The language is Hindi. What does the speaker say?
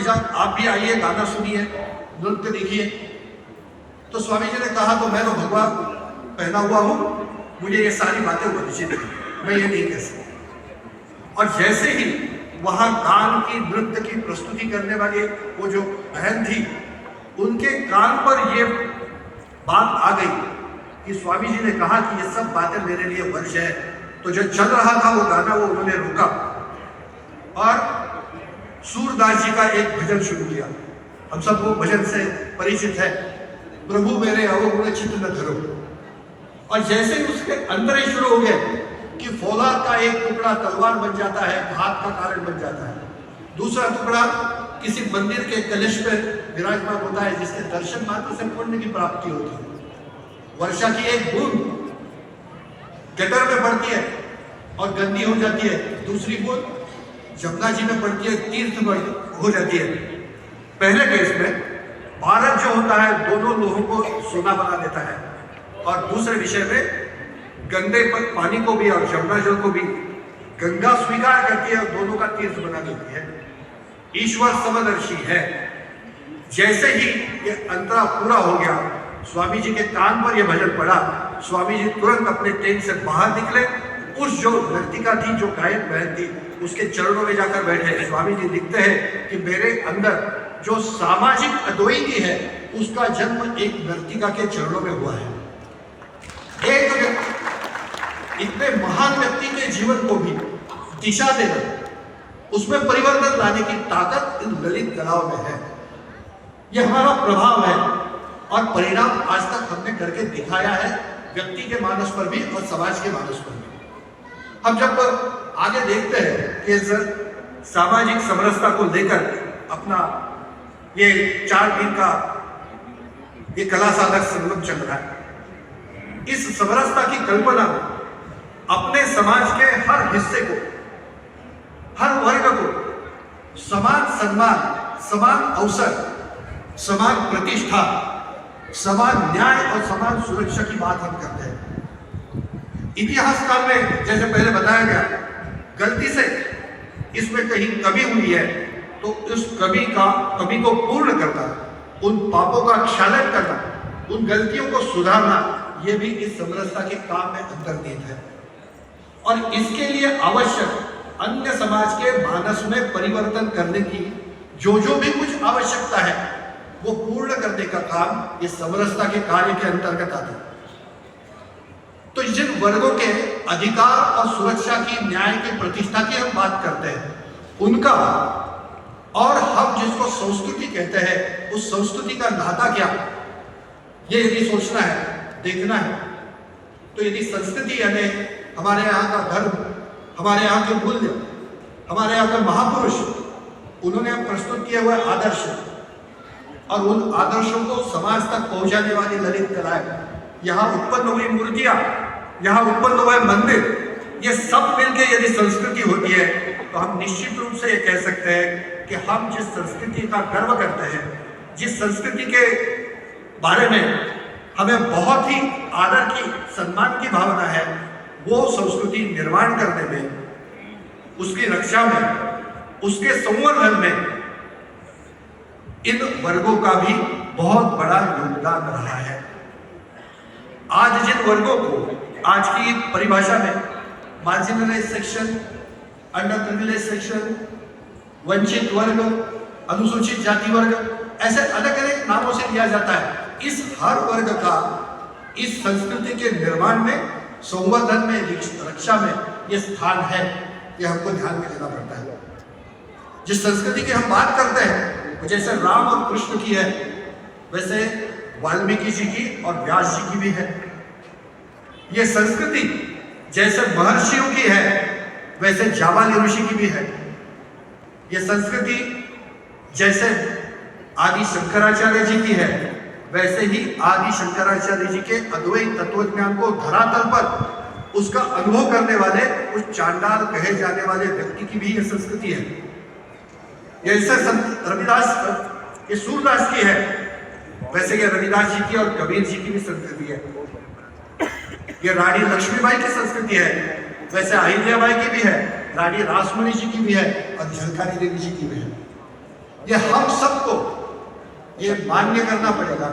भाई साहब आप भी आइए, गाना सुनिए, नृत्य देखिए। तो स्वामी जी ने कहा तो मैं तो भगवा पहना हुआ हूँ, मुझे ये सारी बातें परिचित हैं, मैं ये नहीं कह सकता। और जैसे ही वहाँ गान की, नृत्य की प्रस्तुति करने वाली वो जो बहन थी, उनके कान पर ये बात आ गई कि स्वामी जी ने कहा कि ये सब बातें मेरे लिए वर्ष है। तो जो चल रहा था वो गाना, वो उन्होंने रोका और सूरदास जी का एक भजन शुरू किया। हम सब वो भजन से परिचित है, प्रभु मेरे अवगुण चित्त न धरो। और जैसे ही उसके अंदर ही शुरू हो गए कि फौलाद का एक टुकड़ा तलवार बन जाता है, घात का कारण बन जाता है, दूसरा टुकड़ा किसी मंदिर के कलश पे विराजमान होता है, जिसके दर्शन मात्र से पुण्य की प्राप्ति होती है। वर्षा की एक बूंद गटर में पड़ती है और गंदी हो जाती है, दूसरी बूंद जमुना जी में पड़ती है, तीर्थ हो जाती है। पहले केस में भारत जो होता है दोनों लोगों को सोना बना देता है, और दूसरे विषय में गंदे पानी को भी और जमुना जल को भी गंगा स्वीकार करती है और दोनों का तीर्थ बना देती है। ईश्वर समदर्शी है। जैसे ही ये अंतरा पूरा हो गया, स्वामी जी के कान पर यह भजन पड़ा, स्वामी जी तुरंत अपने टेंट से बाहर निकले। उस जो नर्तिका थी, जो गायक बहन थी, उसके चरणों में जाकर बैठे। स्वामी जी लिखते हैं कि मेरे अंदर जो सामाजिक अद्वैती है, उसका जन्म एक नर्तिका के चरणों में हुआ है। एक इतने महान व्यक्ति के जीवन को भी दिशा देना, उसमें परिवर्तन लाने की ताकत इन ललित कलाओं में है। यह हमारा प्रभाव है और परिणाम आज तक हमने करके दिखाया है, व्यक्ति के मानस पर भी और समाज के मानस पर भी। हम जब आगे देखते हैं कि सामाजिक समरसता को लेकर अपना ये 4 दिन का ये कला साधक संगम चल रहा है, इस समरसता की कल्पना अपने समाज के हर हिस्से को, हर वर्ग को समान सम्मान, समान अवसर, समान प्रतिष्ठा, समान न्याय और समान सुरक्षा की बात हम करते हैं। इतिहास काल में जैसे पहले बताया गया, गलती से इसमें कहीं कमी हुई है तो उस कमी को पूर्ण करना, उन पापों का क्षालन करना, उन गलतियों को सुधारना, ये भी इस समरसता के काम में अंतर्निहित है। और इसके लिए आवश्यक अन्य समाज के मानस में परिवर्तन करने की जो भी कुछ आवश्यकता है, वो पूर्ण करने का काम इस समरसता के कार्य के अंतर्गत आता है। तो जिन वर्गों के अधिकार और सुरक्षा की, न्याय की, प्रतिष्ठा की हम बात करते हैं, उनका और हम जिसको संस्कृति कहते हैं, उस संस्कृति का नाता क्या, ये यदि सोचना है, देखना है, तो यदि संस्कृति यानी हमारे यहाँ का धर्म, हमारे यहाँ के मूल्य, हमारे यहाँ के महापुरुष, उन्होंने प्रस्तुत किए हुए आदर्श और उन आदर्शों को समाज तक पहुंचाने वाली ललित कलाएं, यहाँ उत्पन्न हुई मूर्तियां, यहाँ उत्पन्न हुए मंदिर, ये सब मिलकर यदि संस्कृति होती है, तो हम निश्चित रूप से ये कह सकते हैं कि हम जिस संस्कृति का गर्व करते हैं, जिस संस्कृति के बारे में हमें बहुत ही आदर की, सम्मान की भावना है, वो संस्कृति निर्माण करने में, उसकी रक्षा में, उसके संवर्धन में इन वर्गों का भी बहुत बड़ा योगदान रहा है। आज जिन वर्गों को आज की परिभाषा में marginalize section, under privilege section, वंचित वर्ग, अनुसूचित जाति वर्ग, ऐसे अलग अलग नामों से लिया जाता है, इस हर वर्ग का इस संस्कृति के निर्माण में, संवर्धन में, रक्षा में ये स्थान है। ये हमको ध्यान में लेना पड़ता है। जिस संस्कृति की हम बात करते हैं, जैसे राम और कृष्ण की है, वैसे वाल्मीकि जी की और व्यास जी की भी है। ये संस्कृति जैसे महर्षियों की है, वैसे जाबाली ऋषि की भी है। ये संस्कृति जैसे आदि शंकराचार्य जी की है, वैसे ही आदि शंकराचार्य जी के अद्वैत तत्वज्ञान को धरातल पर उसका अनुभव करने वाले उस चांडाल कहे जाने वाले व्यक्ति की भी ये संस्कृति है। जैसे संत रविदास, ये सूरदास की है, वैसे ये रविदास जी की और कबीर जी की भी संस्कृति है। ये रानी लक्ष्मीबाई की संस्कृति है, वैसे अहिल्याबाई की भी है, रानी रासमणी जी की भी है और झलकारी देवी जी की भी है। ये हम सबको ये मान्य करना पड़ेगा